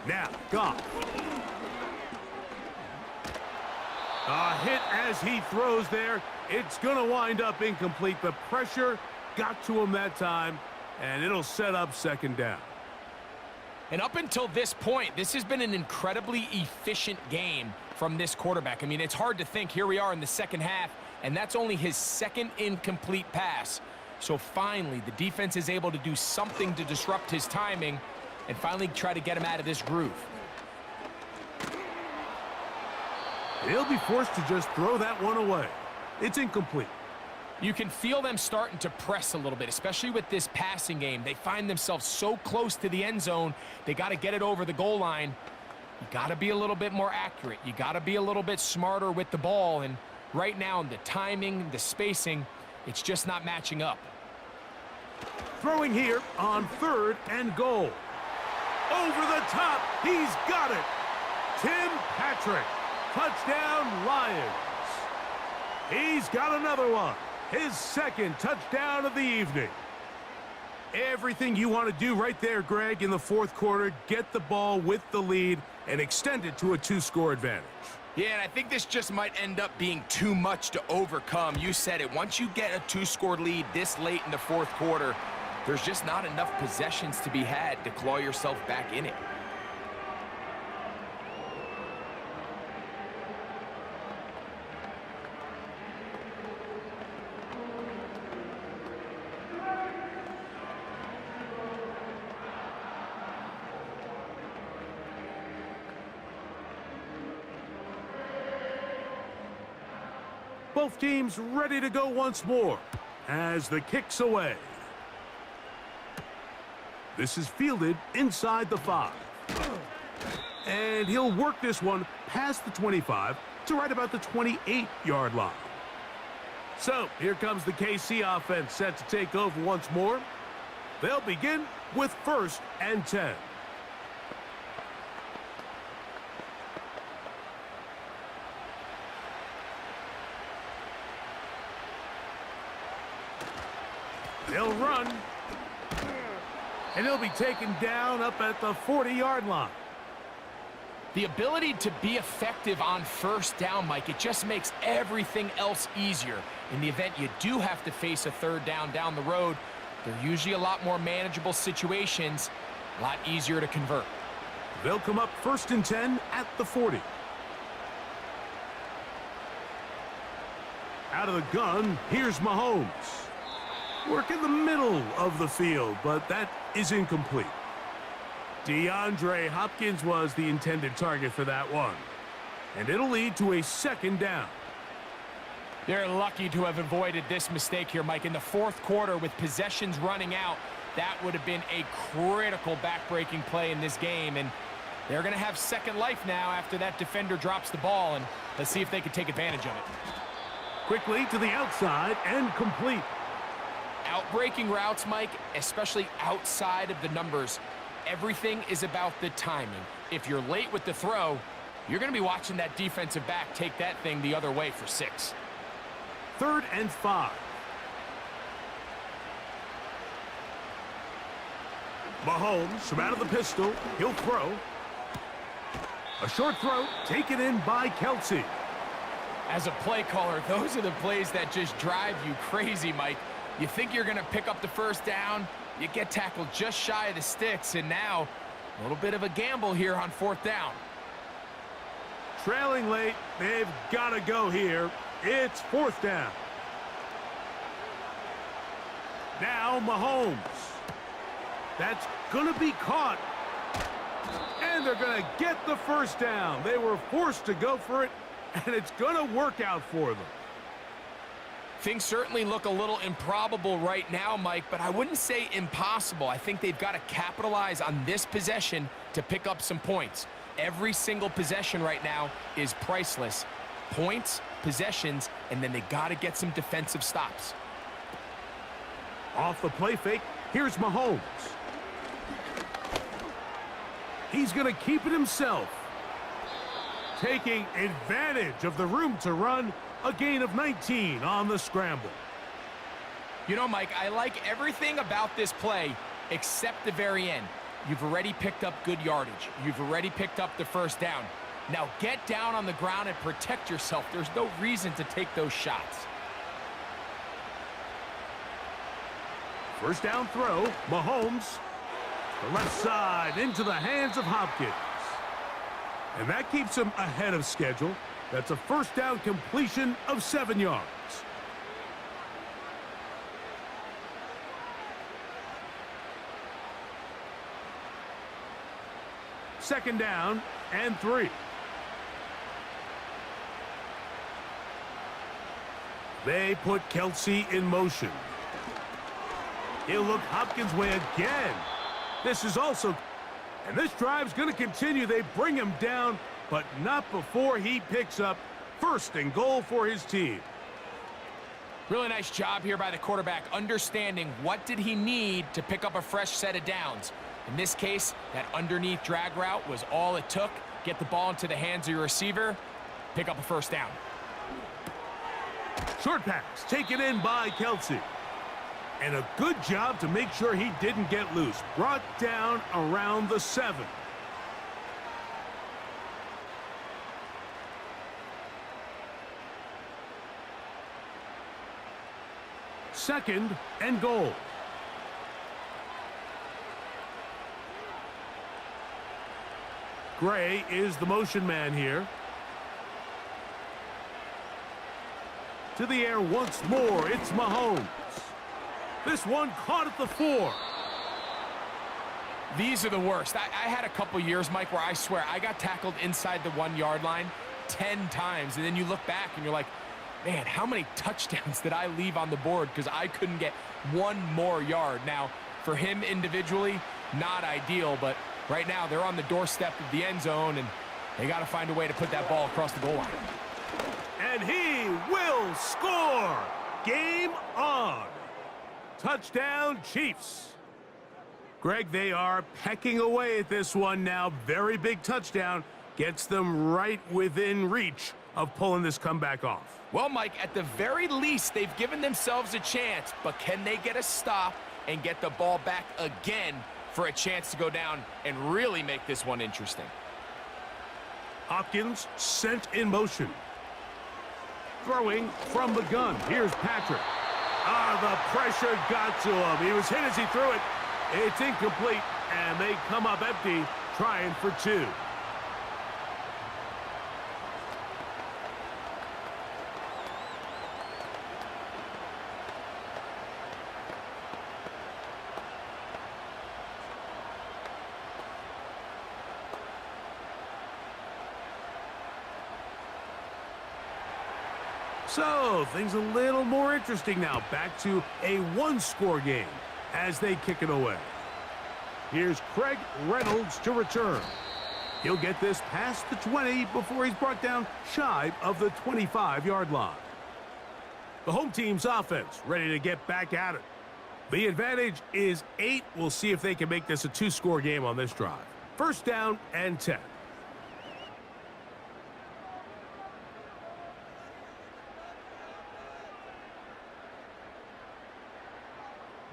Now, Goff. A hit as he throws there. It's going to wind up incomplete. The pressure got to him that time, and it'll set up 2nd down. And up until this point, this has been an incredibly efficient game from this quarterback. I mean, it's hard to think. Here we are in the 2nd half, and that's only his 2nd incomplete pass. So finally, the defense is able to do something to disrupt his timing and finally try to get him out of this groove. He'll be forced to just throw that one away. It's incomplete. You can feel them starting to press a little bit, especially with this passing game. They find themselves so close to the end zone, they got to get it over the goal line. You got to be a little bit more accurate. You got to be a little bit smarter with the ball. And right now, the timing, the spacing, it's just not matching up. Throwing here on 3rd and goal. Over the top, he's got it. Tim Patrick, touchdown Lions. He's got another one. His 2nd touchdown of the evening. Everything you want to do right there, Greg, in the 4th quarter, get the ball with the lead and extend it to a 2-score advantage. Yeah, and I think this just might end up being too much to overcome. You said it. Once you get a 2-score lead this late in the 4th quarter, there's just not enough possessions to be had to claw yourself back in it. Both teams ready to go once more as the kick's away. This is fielded inside the 5. And he'll work this one past the 25 to right about the 28-yard line. So here comes the KC offense set to take over once more. They'll begin with 1st and 10. They'll run. And he'll be taken down up at the 40-yard line. The ability to be effective on 1st down, Mike, it just makes everything else easier. In the event you do have to face a 3rd down the road, they're usually a lot more manageable situations, a lot easier to convert. They'll come up 1st and 10 at the 40. Out of the gun, here's Mahomes. Work in the middle of the field, but that is incomplete. DeAndre Hopkins was the intended target for that one. And it'll lead to a second down. They're lucky to have avoided this mistake here, Mike. In the fourth quarter, with possessions running out, that would have been a critical back-breaking play in this game. And they're going to have second life now after that defender drops the ball. And let's see if they can take advantage of it. Quickly to the outside and complete. Outbreaking routes, Mike, especially outside of the numbers, everything is about the timing. If you're late with the throw, you're going to be watching that defensive back take that thing the other way for 6. 3rd and 5. Mahomes from out of the pistol. He'll throw. A short throw taken in by Kelsey. As a play caller, those are the plays that just drive you crazy, Mike. You think you're going to pick up the first down, you get tackled just shy of the sticks, and now a little bit of a gamble here on 4th down. Trailing late, they've got to go here. It's 4th down. Now Mahomes. That's going to be caught. And they're going to get the first down. They were forced to go for it, and it's going to work out for them. Things certainly look a little improbable right now, Mike, but I wouldn't say impossible. I think they've got to capitalize on this possession to pick up some points. Every single possession right now is priceless. Points, possessions, and then they got to get some defensive stops. Off the play fake, here's Mahomes. He's going to keep it himself. Taking advantage of the room to run, a gain of 19 on the scramble. You know, Mike, I like everything about this play except the very end. You've already picked up good yardage. You've already picked up the first down. Now get down on the ground and protect yourself. There's no reason to take those shots. First down throw, Mahomes. The left side into the hands of Hopkins. And that keeps him ahead of schedule. That's a first down completion of 7 yards. Second down and 3. They put Kelsey in motion. He'll look Hopkins' way again. This is also... And this drive's going to continue. They bring him down, but not before he picks up first and goal for his team. Really nice job here by the quarterback, understanding what did he need to pick up a fresh set of downs. In this case, that underneath drag route was all it took. Get the ball into the hands of your receiver, pick up a first down. Short pass taken in by Kelsey. And a good job to make sure he didn't get loose. Brought down around the 7. Second and goal. Gray is the motion man here. To the air once more, it's Mahomes. This one caught at the 4. These are the worst. I had a couple years, Mike, where I swear I got tackled inside the 1-yard line 10 times. And then you look back and you're like, man, how many touchdowns did I leave on the board because I couldn't get one more yard? Now, for him individually, not ideal, but right now they're on the doorstep of the end zone, and they got to find a way to put that ball across the goal line. And he will score. Game on. Touchdown, Chiefs. Greg, they are pecking away at this one now. Very big touchdown. Gets them right within reach of pulling this comeback off. Well, Mike, at the very least, they've given themselves a chance, but can they get a stop and get the ball back again for a chance to go down and really make this one interesting? Hopkins sent in motion. Throwing from the gun. Here's Patrick. The pressure got to him. He was hit as he threw it. It's incomplete, and they come up empty, trying for 2. So, things a little more interesting now. Back to a one-score game as they kick it away. Here's Craig Reynolds to return. He'll get this past the 20 before he's brought down shy of the 25-yard line. The home team's offense ready to get back at it. The advantage is 8. We'll see if they can make this a two-score game on this drive. First down and 10.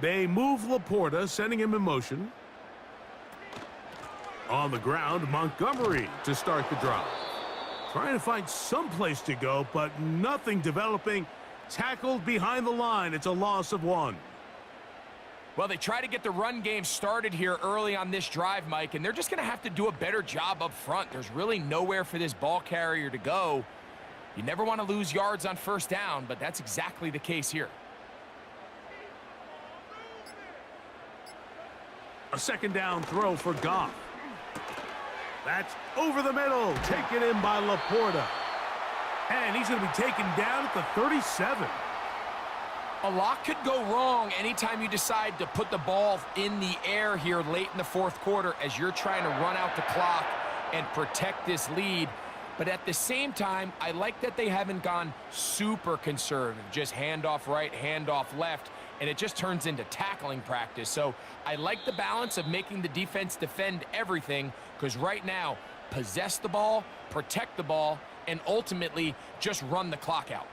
They move Laporta, sending him in motion. On the ground, Montgomery to start the drive. Trying to find some place to go, but nothing developing. Tackled behind the line. It's a loss of 1. Well, they try to get the run game started here early on this drive, Mike, and they're just going to have to do a better job up front. There's really nowhere for this ball carrier to go. You never want to lose yards on first down, but that's exactly the case here. A second down throw for Goff. That's over the middle, taken in by Laporta. And he's going to be taken down at the 37. A lot could go wrong anytime you decide to put the ball in the air here late in the fourth quarter as you're trying to run out the clock and protect this lead. But at the same time, I like that they haven't gone super conservative, just handoff right, handoff left, and it just turns into tackling practice. So I like the balance of making the defense defend everything, because right now, possess the ball, protect the ball, and ultimately just run the clock out.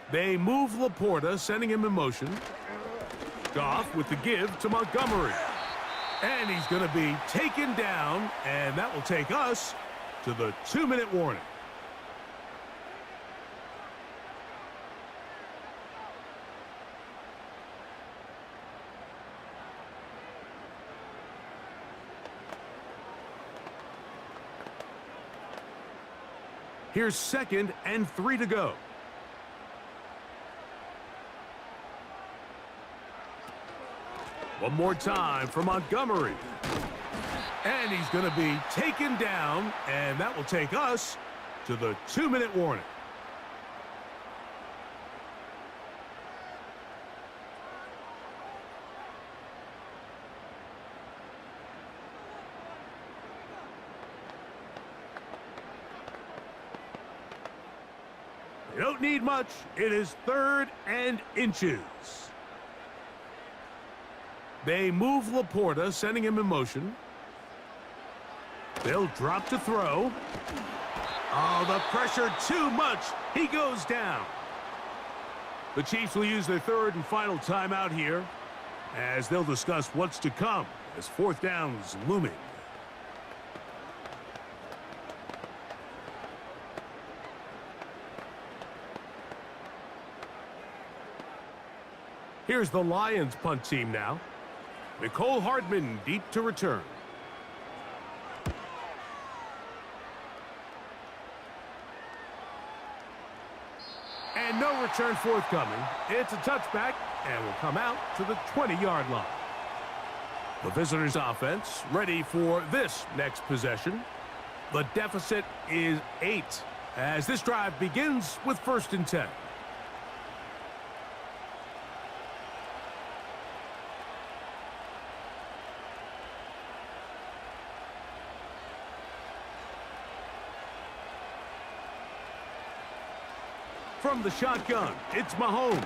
They move Laporta, sending him in motion. Goff with the give to Montgomery. And he's going to be taken down, and that will take us to the 2-minute warning. Here's 2nd and 3 to go. One more time for Montgomery. And he's going to be taken down, and that will take us to the 2-minute warning. They don't need much. It is 3rd and inches. They move Laporta, sending him in motion. They'll drop to throw. Oh, the pressure too much. He goes down. The Chiefs will use their 3rd and final timeout here as they'll discuss what's to come as 4th down is looming. Here's the Lions punt team now. Nicole Hardman deep to return. And no return forthcoming. It's a touchback and will come out to the 20-yard line. The visitors' offense ready for this next possession. The deficit is 8 as this drive begins with 1st and 10. From the shotgun, it's Mahomes.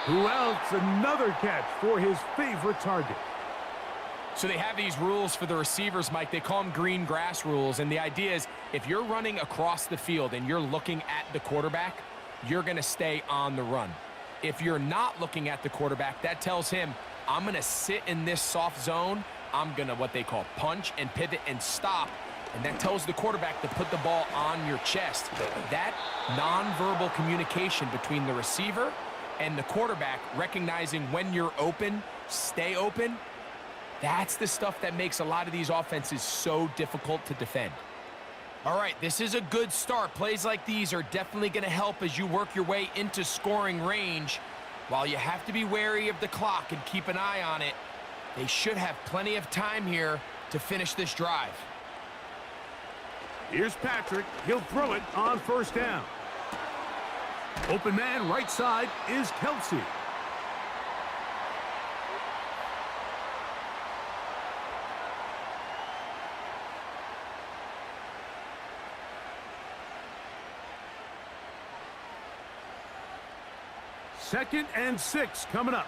Who else? Another catch for his favorite target. So they have these rules for the receivers, Mike. They call them green grass rules. And the idea is if you're running across the field and you're looking at the quarterback, you're going to stay on the run. If you're not looking at the quarterback, that tells him, I'm going to sit in this soft zone. I'm going to what they call punch and pivot and stop. And that tells the quarterback to put the ball on your chest. That nonverbal communication between the receiver and the quarterback, recognizing when you're open, stay open, that's the stuff that makes a lot of these offenses so difficult to defend. All right, this is a good start. Plays like these are definitely going to help as you work your way into scoring range. While you have to be wary of the clock and keep an eye on it, they should have plenty of time here to finish this drive. Here's Patrick. He'll throw it on first down. Open man right side is Kelsey. Second and 6 coming up.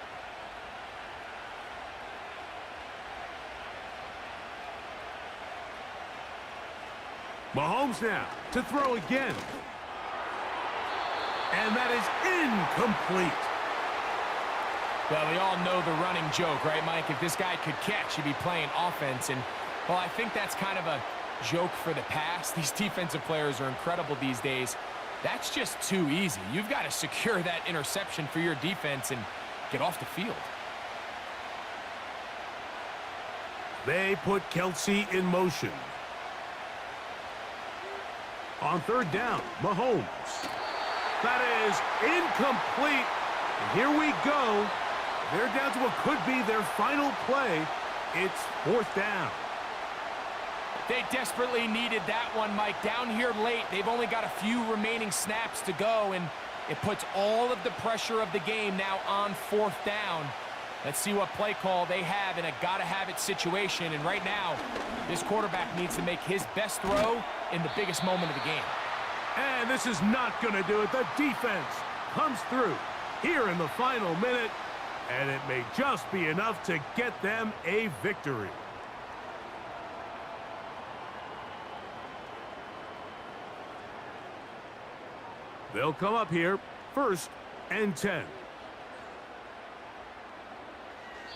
Mahomes now to throw again. And that is incomplete. Well, we all know the running joke, right, Mike? If this guy could catch, he'd be playing offense. And, well, I think that's kind of a joke for the past. These defensive players are incredible these days. That's just too easy. You've got to secure that interception for your defense and get off the field. They put Kelsey in motion. On third down, Mahomes. That is incomplete. And here we go. They're down to what could be their final play. It's fourth down. They desperately needed that one, Mike. Down here late, they've only got a few remaining snaps to go, and it puts all of the pressure of the game now on fourth down. Let's see what play call they have in a gotta-have-it situation. And right now, this quarterback needs to make his best throw in the biggest moment of the game. And this is not going to do it. The defense comes through here in the final minute, and it may just be enough to get them a victory. They'll come up here, first and 10.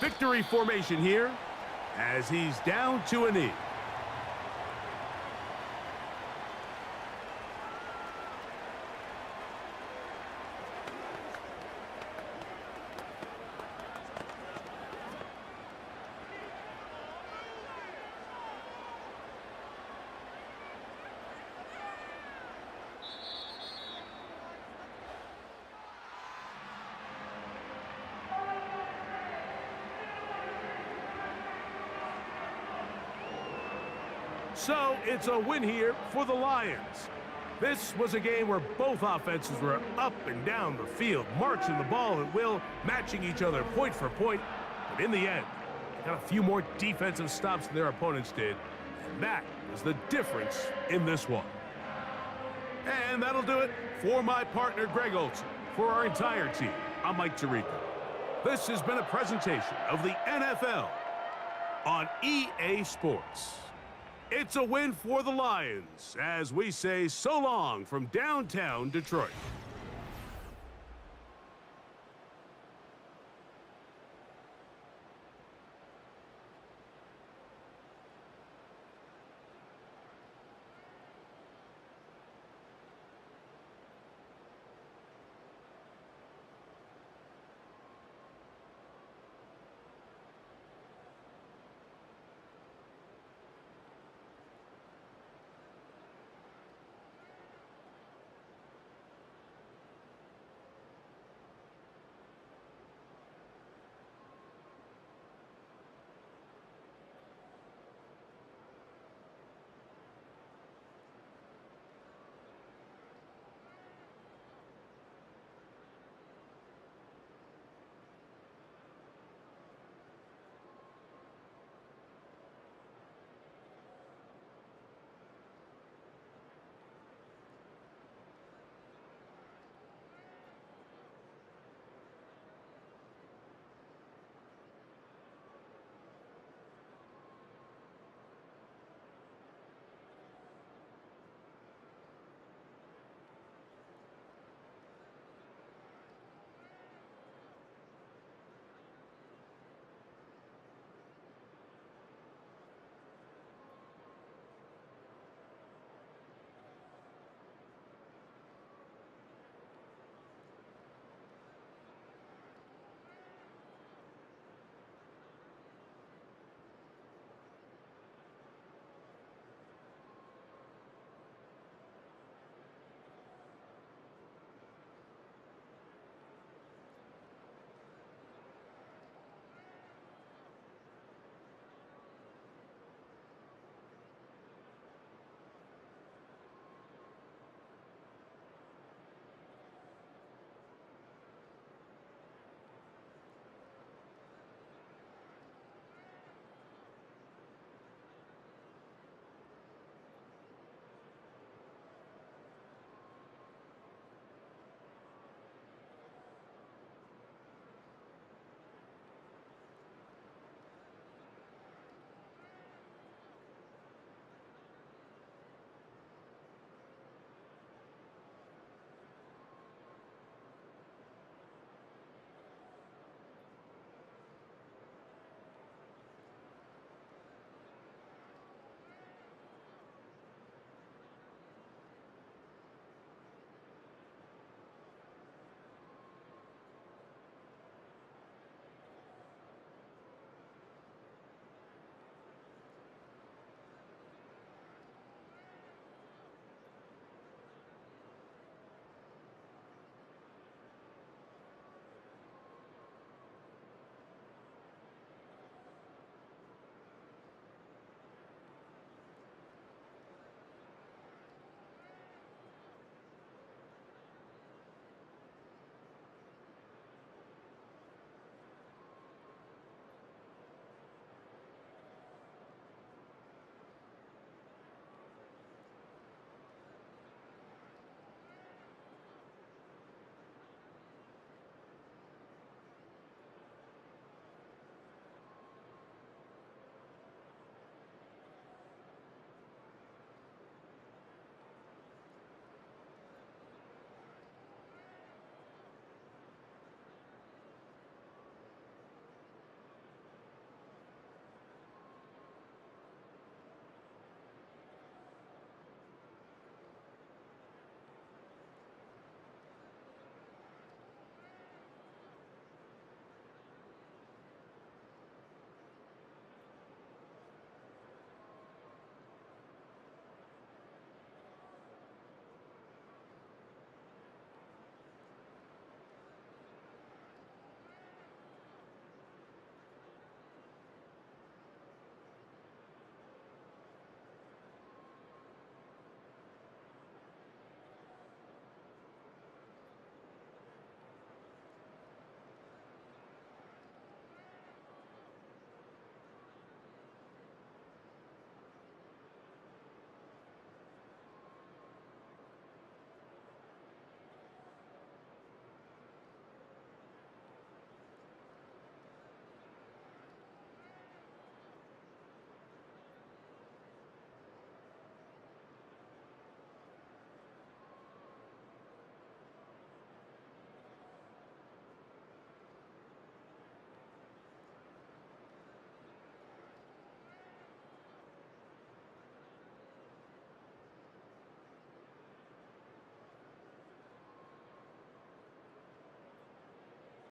Victory formation here as he's down to a knee. So it's a win here for the Lions. This was a game where both offenses were up and down the field, marching the ball at will, matching each other point for point. But in the end, they got a few more defensive stops than their opponents did. And that was the difference in this one. And that'll do it for my partner, Greg Olson. For our entire team, I'm Mike Tirico. This has been a presentation of the NFL on EA Sports. It's a win for the Lions as we say so long from downtown Detroit.